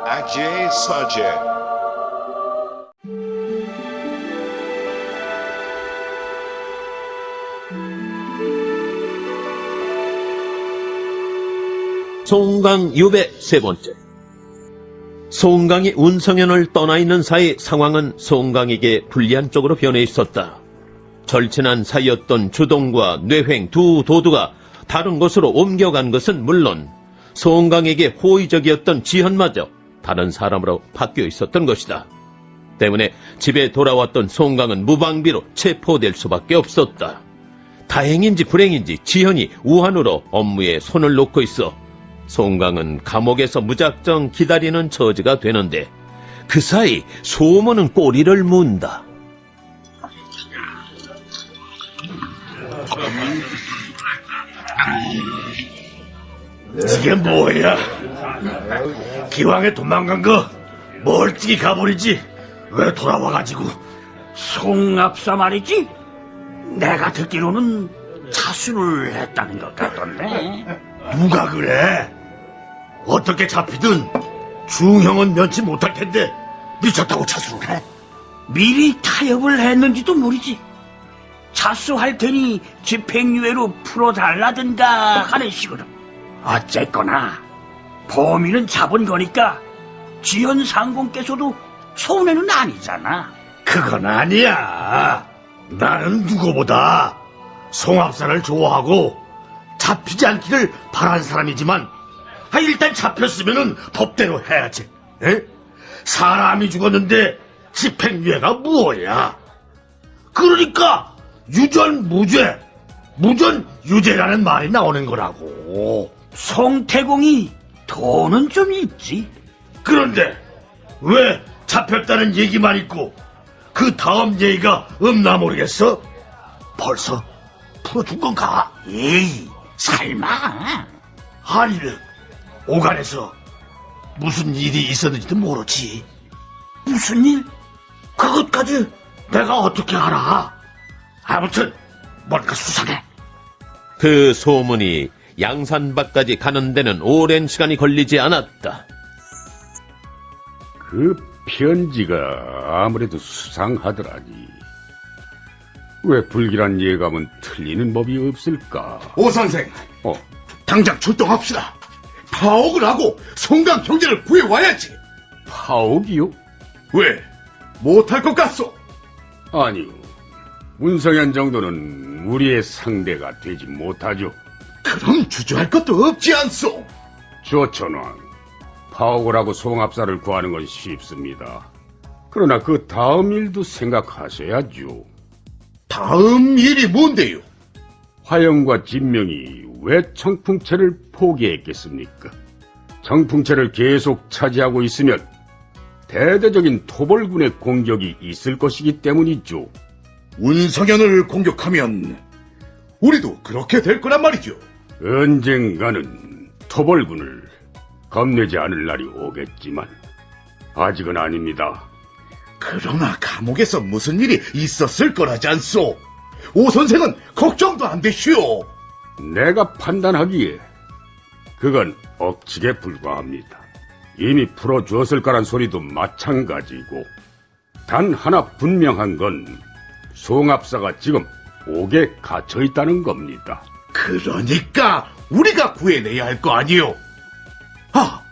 Ajay Sajay. 송강 유배 세 번째. 송강이 운성현을 떠나 있는 사이 상황은 송강에게 불리한 쪽으로 변해 있었다. 절친한 사이였던 주동과 뇌횡 두 도두가 다른 곳으로 옮겨간 것은 물론 송강에게 호의적이었던 지현마저 다른 사람으로 바뀌어 있었던 것이다. 때문에 집에 돌아왔던 송강은 무방비로 체포될 수밖에 없었다. 다행인지 불행인지 지현이 우한으로 업무에 손을 놓고 있어 송강은 감옥에서 무작정 기다리는 처지가 되는데 그 사이 소문은 꼬리를 문다. 이게 뭐야? 기왕에 도망간 거 멀찍이 가버리지 왜 돌아와가지고. 송합사 말이지? 내가 듣기로는 자수를 했다는 것 같던데. 누가 그래? 어떻게 잡히든 중형은 면치 못할 텐데 미쳤다고 자수를 해? 미리 타협을 했는지도 모르지. 자수할 테니 집행유예로 풀어달라든가 하는 식으로. 어쨌거나 범인은 잡은 거니까 지현 상공께서도 손해는 아니잖아. 그건 아니야. 나는 누구보다 송합사를 좋아하고 잡히지 않기를 바라는 사람이지만 일단 잡혔으면은 법대로 해야지. 에? 사람이 죽었는데 집행유예가 뭐야? 그러니까 유전무죄, 무전유죄라는 말이 나오는 거라고. 송태공이 돈은 좀 있지. 그런데 왜 잡혔다는 얘기만 있고 그 다음 얘기가 없나 모르겠어? 벌써 풀어준 건가? 에이, 설마. 아니면 오간에서 무슨 일이 있었는지도 모르지. 무슨 일? 그것까지 내가 어떻게 알아? 아무튼 뭔가 수상해. 그 소문이 양산밭까지 가는 데는 오랜 시간이 걸리지 않았다. 그 편지가 아무래도 수상하더라니. 왜 불길한 예감은 틀리는 법이 없을까? 오 선생, 당장 출동합시다. 파옥을 하고 송강 형제를 구해와야지. 파옥이요? 왜? 못할 것 같소? 아니요. 문성현 정도는 우리의 상대가 되지 못하죠. 그럼 주저할 것도 없지 않소? 조천왕, 파옥을 하고 송합사를 구하는 건 쉽습니다. 그러나 그 다음 일도 생각하셔야죠. 다음 일이 뭔데요? 화영과 진명이 왜 청풍채를 포기했겠습니까? 청풍채를 계속 차지하고 있으면 대대적인 토벌군의 공격이 있을 것이기 때문이죠. 운성현을 공격하면 우리도 그렇게 될 거란 말이죠. 언젠가는 토벌군을 겁내지 않을 날이 오겠지만 아직은 아닙니다. 그러나 감옥에서 무슨 일이 있었을 거라지 않소? 오 선생은 걱정도 안 되시오. 내가 판단하기에 그건 억측에 불과합니다. 이미 풀어주었을 거란 소리도 마찬가지고, 단 하나 분명한 건 송합사가 지금 옥에 갇혀 있다는 겁니다. 그러니까 우리가 구해내야 할 거 아니요? 아,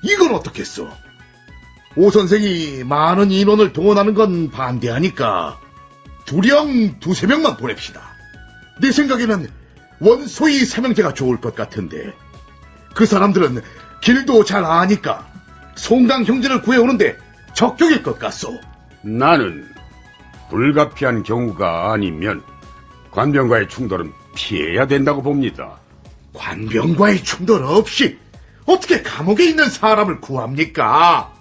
이건 어떻겠어? 오 선생이 많은 인원을 동원하는 건 반대하니까 두령 두세 명만 보냅시다. 내 생각에는 원소희 세 명제가 좋을 것 같은데 그 사람들은 길도 잘 아니까 송강 형제를 구해오는데 적격일 것 같소. 나는 불가피한 경우가 아니면 관병과의 충돌은 피해야 된다고 봅니다. 관병과의 충돌 없이 어떻게 감옥에 있는 사람을 구합니까?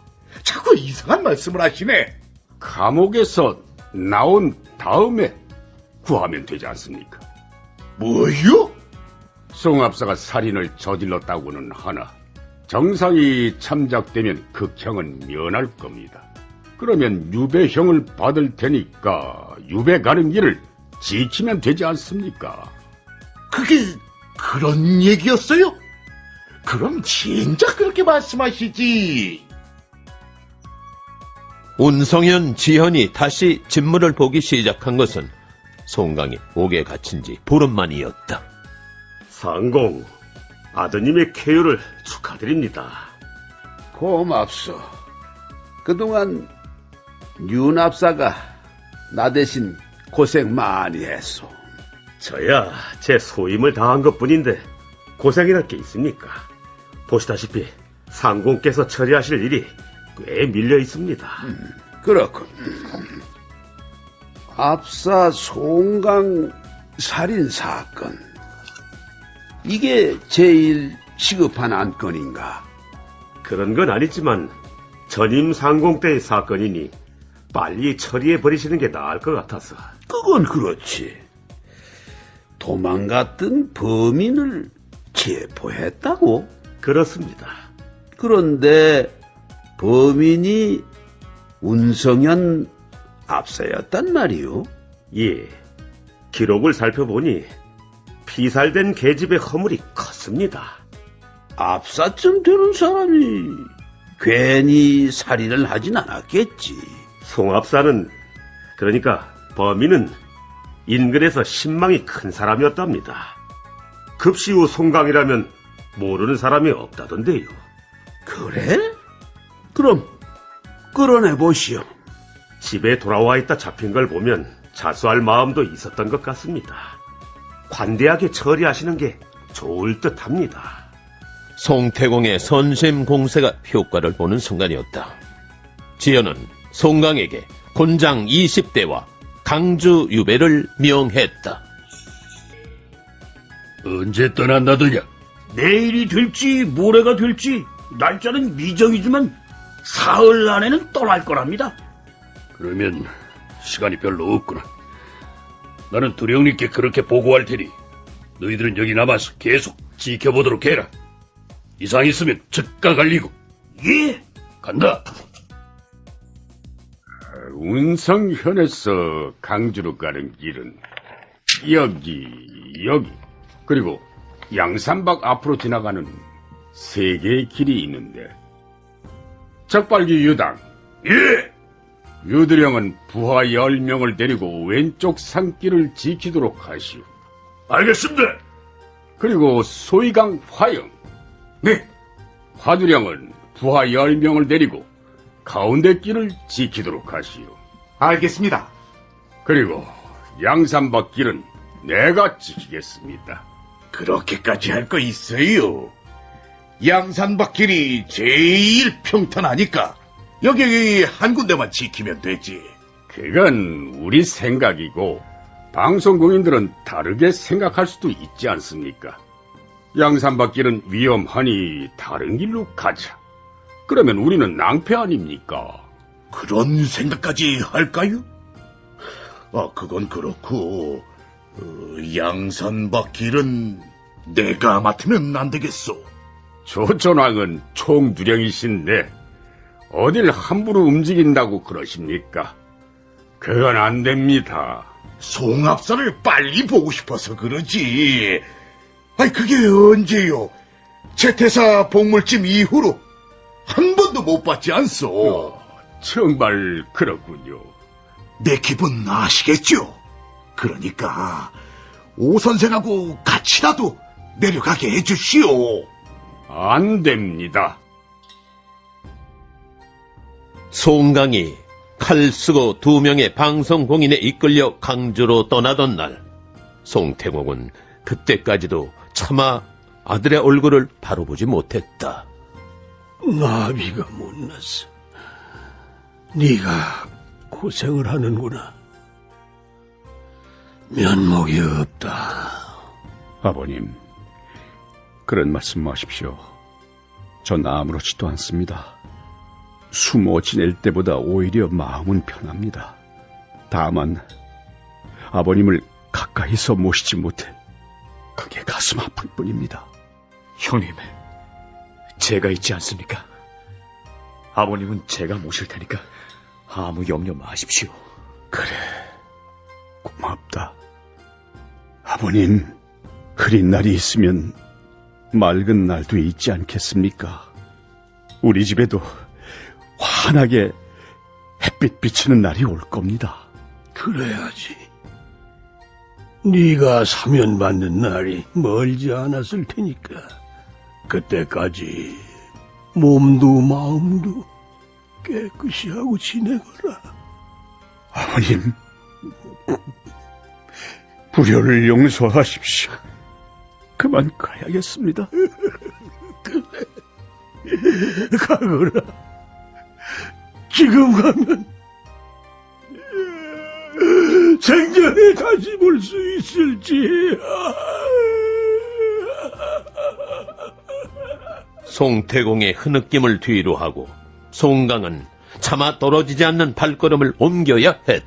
자꾸 이상한 말씀을 하시네. 감옥에서 나온 다음에 구하면 되지 않습니까? 뭐요? 송합사가 살인을 저질렀다고는 하나 정상이 참작되면 극형은 면할 겁니다. 그러면 유배형을 받을 테니까 유배 가는 길을 지키면 되지 않습니까? 그게 그런 얘기였어요? 그럼 진짜 그렇게 말씀하시지. 운성현, 지현이 다시 진물을 보기 시작한 것은 송강이 옥에 갇힌 지 보름만이었다. 상공, 아드님의 쾌유를 축하드립니다. 고맙소. 그동안 윤합사가 나 대신 고생 많이 했소. 저야 제 소임을 다한 것뿐인데 고생이랄 게 있습니까? 보시다시피 상공께서 처리하실 일이 꽤 밀려 있습니다. 그렇군. 압사 송강 살인 사건. 이게 제일 시급한 안건인가? 그런 건 아니지만 전임 상공 때의 사건이니 빨리 처리해 버리시는 게 나을 것 같아서. 그건 그렇지. 도망갔던 범인을 체포했다고? 그렇습니다. 그런데 범인이 운성현 압사였단 말이오? 예, 기록을 살펴보니 피살된 계집의 허물이 컸습니다. 압사쯤 되는 사람이 괜히 살인을 하진 않았겠지. 송합사는, 그러니까 범인은 인근에서 신망이 큰 사람이었답니다. 급시 후 송강이라면 모르는 사람이 없다던데요. 그래? 그럼 끌어내보시오. 집에 돌아와 있다 잡힌 걸 보면 자수할 마음도 있었던 것 같습니다. 관대하게 처리하시는 게 좋을 듯 합니다. 송태공의 선심 공세가 효과를 보는 순간이었다. 지연은 송강에게 곤장 20대와 강주 유배를 명했다. 언제 떠난다더냐? 내일이 될지 모레가 될지 날짜는 미정이지만 사흘 안에는 떠날 거랍니다. 그러면 시간이 별로 없구나. 나는 두령님께 그렇게 보고할 테니 너희들은 여기 남아서 계속 지켜보도록 해라. 이상 있으면 즉각 알리고. 예. 간다. 운성현에서 강주로 가는 길은 여기 그리고 양산박 앞으로 지나가는 세 개의 길이 있는데 적발기 유당 예. 유두령은 부하 10명을 데리고 왼쪽 산길을 지키도록 하시오. 알겠습니다. 그리고 소이강 화영 네. 화두령은 부하 10명을 데리고 가운데 길을 지키도록 하시오. 알겠습니다. 그리고 양산박 길은 내가 지키겠습니다. 그렇게까지 할 거 있어요. 양산박길이 제일 평탄하니까 여기 한 군데만 지키면 되지. 그건 우리 생각이고 방송국인들은 다르게 생각할 수도 있지 않습니까? 양산박 길은 위험하니 다른 길로 가자. 그러면 우리는 낭패 아닙니까? 그런 생각까지 할까요? 그건 그렇고 양산박길은 내가 맡으면 안 되겠소. 조전왕은 총두령이신데 어딜 함부로 움직인다고 그러십니까? 그건 안 됩니다. 송합사를 빨리 보고 싶어서 그러지. 그게 언제요? 채태사 복물찜 이후로 한 번도 못 봤지 않소. 정말 그렇군요. 내 기분 아시겠죠? 그러니까 오 선생하고 같이라도 내려가게 해주시오. 안 됩니다. 송강이 칼 쓰고 2명의 방송공인에 이끌려 강주로 떠나던 날, 송태공은 그때까지도 차마 아들의 얼굴을 바로 보지 못했다. 나비가 못났어. 네가 고생을 하는구나. 면목이 없다. 아버님, 그런 말씀 마십시오. 전 아무렇지도 않습니다. 숨어 지낼 때보다 오히려 마음은 편합니다. 다만 아버님을 가까이서 모시지 못해 그게 가슴 아플 뿐입니다. 형님, 제가 있지 않습니까? 아버님은 제가 모실 테니까 아무 염려 마십시오. 그래, 고맙다. 아버님, 흐린 날이 있으면 맑은 날도 있지 않겠습니까? 우리 집에도 환하게 햇빛 비치는 날이 올 겁니다. 그래야지. 네가 사면받는 날이 멀지 않았을 테니까 그때까지 몸도 마음도 깨끗이 하고 지내거라. 아버님, 불효를 용서하십시오. 그만 가야겠습니다. 가거라. 지금 가면 생전에 다시 볼 수 있을지. 송태공의 흐느낌을 뒤로 하고 송강은 차마 떨어지지 않는 발걸음을 옮겨야 했다.